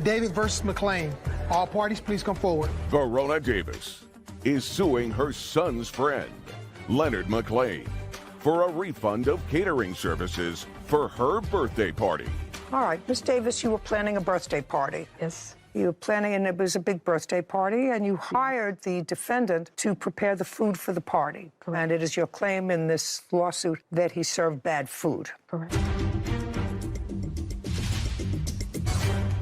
David versus McLean. All parties, please come forward. Verona Davis is suing her son's friend, Leonard McLean, for a refund of catering services for her birthday party. All right, Miss Davis, you were planning a birthday party. Yes. You were planning, and it was a big birthday party, and you hired the defendant to prepare the food for the party. Correct. And it is your claim in this lawsuit that he served bad food. Correct.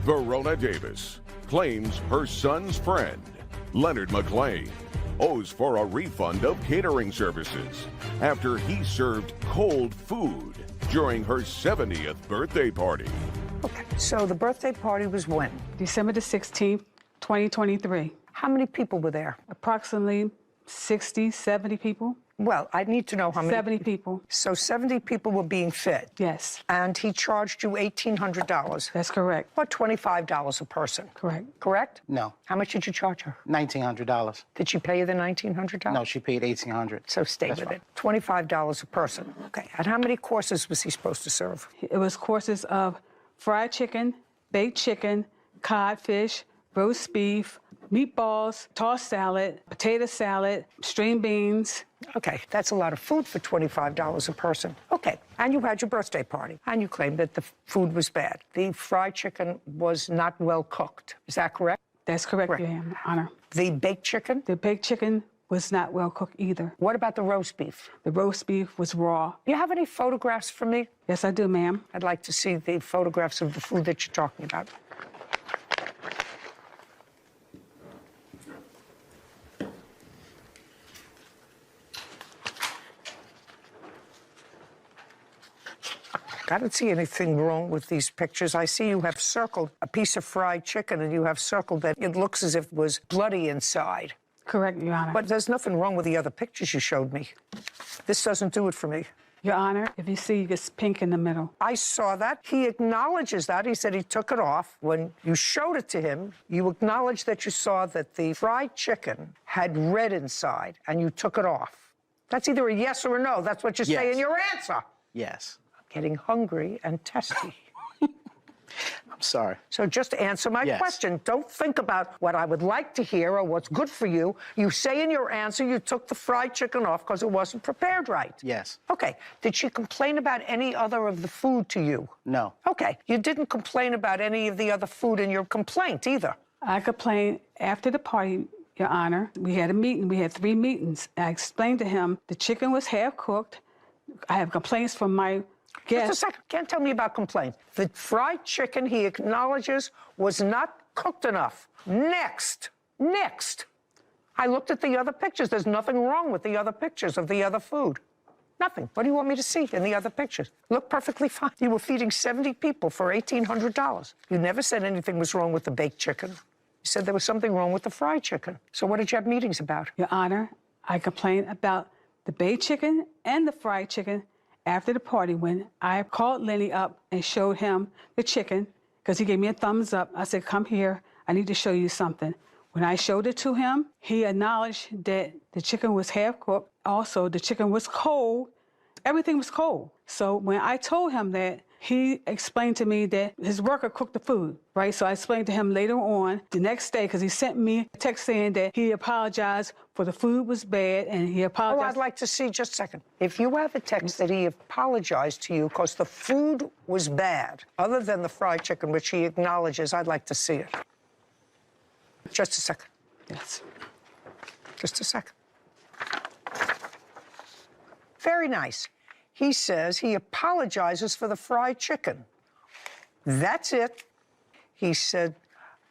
Verona Davis claims her son's friend, Leonard McLean, owes for a refund of catering services after he served cold food during her 70th birthday party. Okay, so the birthday party was when? December the 16th, 2023. How many people were there? Approximately 60, 70 people. Well, I need to know how many. 70 people. So 70 people were being fed. Yes. And he charged you $1,800. That's correct. Or $25 a person. Correct. Correct? No. How much did you charge her? $1,900. Did she pay you the $1,900? No, she paid $1,800. So stay That's with right. it. $25 a person. Okay. And how many courses was he supposed to serve? It was courses of fried chicken, baked chicken, codfish, roast beef, meatballs, tossed salad, potato salad, string beans. Okay, that's a lot of food for $25 a person. Okay, and you had your birthday party, and you claimed that the food was bad. The fried chicken was not well cooked. Is that correct? That's correct, Correct. Your Honor. The baked chicken? The baked chicken was not well cooked either. What about the roast beef? The roast beef was raw. Do you have any photographs for me? Yes, I do, ma'am. I'd like to see the photographs of the food that you're talking about. I don't see anything wrong with these pictures. I see you have circled a piece of fried chicken, and you have circled that it looks as if it was bloody inside. Correct, Your Honor. But there's nothing wrong with the other pictures you showed me. This doesn't do it for me. Your Honor, if you see, it's pink in the middle. I saw that. He acknowledges that. He said he took it off. When you showed it to him, you acknowledged that you saw that the fried chicken had red inside, and you took it off. That's either a yes or a no. That's what you say Yes. in your answer. Yes. Getting hungry and testy. I'm sorry. So just answer my Yes. question. Don't think about what I would like to hear or what's good for you. You say in your answer you took the fried chicken off because it wasn't prepared right. Yes. Okay. Did she complain about any other of the food to you? No. Okay. You didn't complain about any of the other food in your complaint either. I complained after the party, Your Honor. We had a meeting. We had 3 meetings. I explained to him the chicken was half cooked. I have complaints from my guests. Just a second. Can't tell me about complaints. The fried chicken, he acknowledges, was not cooked enough. Next. Next. I looked at the other pictures. There's nothing wrong with the other pictures of the other food. Nothing. What do you want me to see in the other pictures? Look perfectly fine. You were feeding 70 people for $1,800. You never said anything was wrong with the baked chicken. You said there was something wrong with the fried chicken. So what did you have meetings about? Your Honor, I complained about the baked chicken and the fried chicken after the party when I called Lenny up and showed him the chicken because he gave me a thumbs up. I said, come here, I need to show you something. When I showed it to him, he acknowledged that the chicken was half cooked. Also, the chicken was cold. Everything was cold. So when I told him that, he explained to me that his worker cooked the food, right? So I explained to him later on, the next day, because he sent me a text saying that he apologized for the food was bad and he Oh, apologized. I'd like to see, just a second. If you have a text that he apologized to you because the food was bad, other than the fried chicken, which he acknowledges, I'd like to see it. Just a second. Yes. Just a second. Very nice. He says he apologizes for the fried chicken. That's it. He said,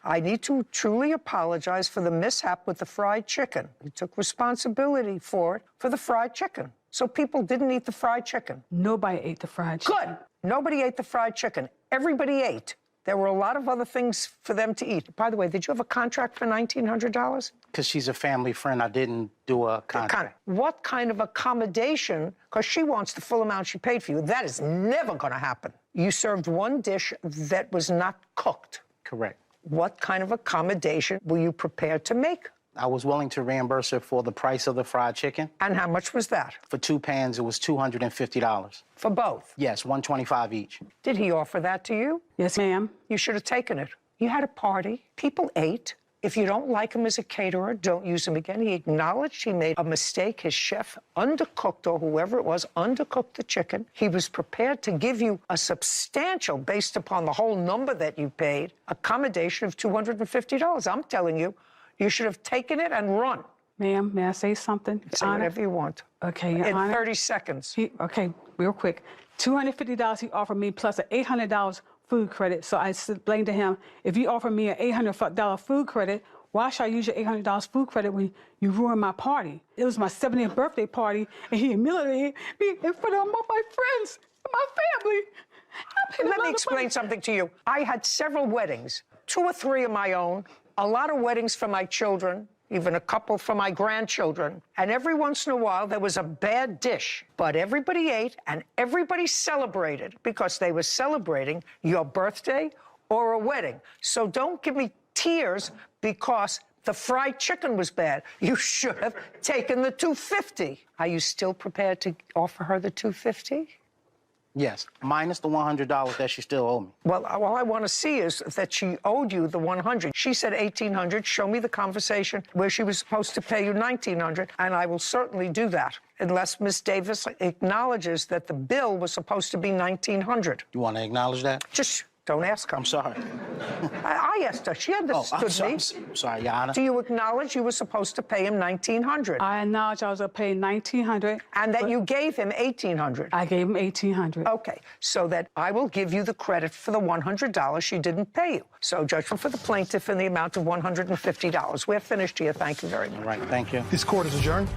I need to truly apologize for the mishap with the fried chicken. He took responsibility for it, for the fried chicken. So people didn't eat the fried chicken. Nobody ate the fried chicken. Good. Nobody ate the fried chicken. Everybody ate. There were a lot of other things for them to eat. By the way, did you have a contract for $1,900? Because she's a family friend, I didn't do a contract. What kind of accommodation? Because she wants the full amount she paid for you. That is never going to happen. You served one dish that was not cooked. Correct. What kind of accommodation were you prepared to make? I was willing to reimburse her for the price of the fried chicken. And how much was that? For 2 pans, it was $250. For both? Yes, $125 each. Did he offer that to you? Yes, ma'am. You should have taken it. You had a party. People ate. If you don't like him as a caterer, don't use him again. He acknowledged he made a mistake. His chef undercooked, or whoever it was, undercooked the chicken. He was prepared to give you a substantial, based upon the whole number that you paid, accommodation of $250. I'm telling you, you should have taken it and run. Ma'am, may I say something? Say whatever you want. Okay, Your In Honor. 30 seconds. Okay, real quick. $250 he offered me plus an $800 food credit. So I explained to him, if you offer me an $800 food credit, why should I use your $800 food credit when you ruined my party? It was my 70th birthday party, and he humiliated me in front of all my friends and my family. Let me explain something to you. I had several weddings, 2 or 3 of my own, a lot of weddings for my children, even a couple for my grandchildren. And every once in a while, there was a bad dish. But everybody ate and everybody celebrated because they were celebrating your birthday or a wedding. So don't give me tears because the fried chicken was bad. You should have taken the $250. Are you still prepared to offer her the $250? Yes, minus the $100 that she still owe me. Well, all I want to see is that she owed you the $100. She said $1,800. Show me the conversation where she was supposed to pay you $1,900, and I will certainly do that, unless Miss Davis acknowledges that the bill was supposed to be $1,900. You want to acknowledge that? Just don't ask her. I'm sorry. I asked her. She understood me. I'm sorry, Your Honor. Do you acknowledge you were supposed to pay him $1,900? I acknowledge I was going to pay $1,900. And that you gave him $1,800? I gave him $1,800. Okay, so that I will give you the credit for the $100 she didn't pay you. So judgment for the plaintiff in the amount of $150. We're finished here. Thank you very much. All right, thank you. This court is adjourned.